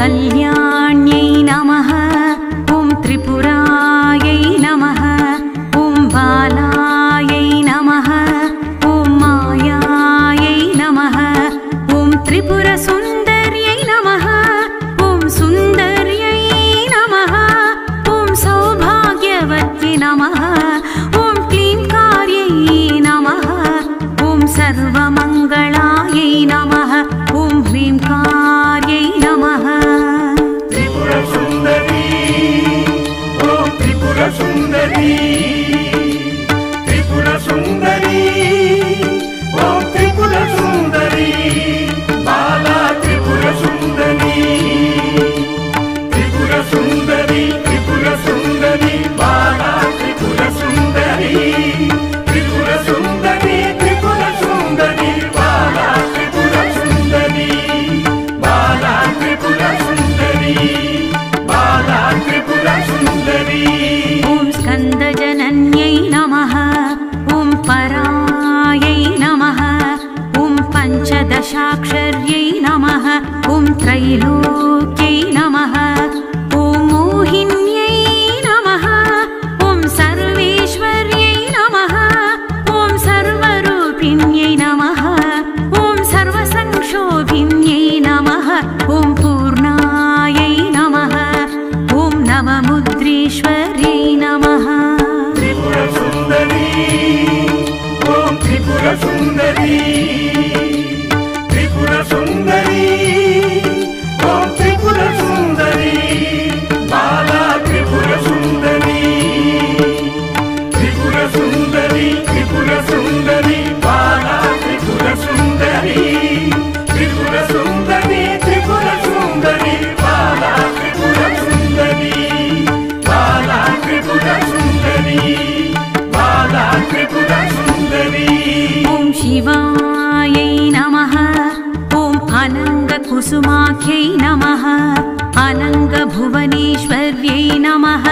कल्याण्यै नमः ॐ त्रिपुरायै नमः ॐ बालायै नमः ॐ मायायै नमः ॐ त्रिपुरसुन्दर्यै नमः ॐ सुन्दर्यै नमः ॐ सौभाग्यवत्यै नमः ॐ क्लींकार्यै नमः ॐ सर्वमङ्गलायै नमः ॐ ह्रींकार्यै नमः। त्रिपुरसुन्दरी ॐ त्रिपुरसुन्दरी त्रिपुरसुन्दरी ॐ त्रिपुरसुन्दरी बाला त्रिपुरसुन्दरी त्रिपुरसुन्दरी त्रिपुरसुन्दरी बाला त्रिपुरसुन्दरी त्रिपुरसुन्दरी त्रिपुरसुन्दरी बाला त्रिपुरसुन्दरी बाला त्रिपुरसुन्दरी बाला त्रिपुरसुन्दरी। ॐ स्कन्दजनन्यै नमः ॐ परायै नमः ॐ पञ्चदशाक्षर्यै नमः ॐ त्रैलोक्यै नमः ॐ मोहिन्यै नमः ॐ सर्वेश्वर्यै नमः ॐ सर्वरूपिण्यै नमः ॐ सर्वसंक्षोभिन्यै नमः ॐ पूर्णायै नमः ॐ नवमुद्रेश्वर्यै नमः। त्रिपुरसुन्दरी ॐ त्रिपुरसुन्दरी त्रिपुरसुन्दरी ॐ त्रिपुरसुन्दरी बाला त्रिपुरसुन्दरी त्रिपुरसुन्दरी त्रिपुरसुन्दरी बाला त्रिपुरसुन्दरी त्रिपुरसुन्दरी त्रिपुरसुन्दरी बाला त्रिपुरसुन्दरी बाला त्रिपुरसुन्दरी बाला त्रिपुरसुन्दरी। ॐ शिवायै नमः ॐ अनङ्गकुसुमाख्यै नमः अनङ्गभुवनेश्वर्यै नमः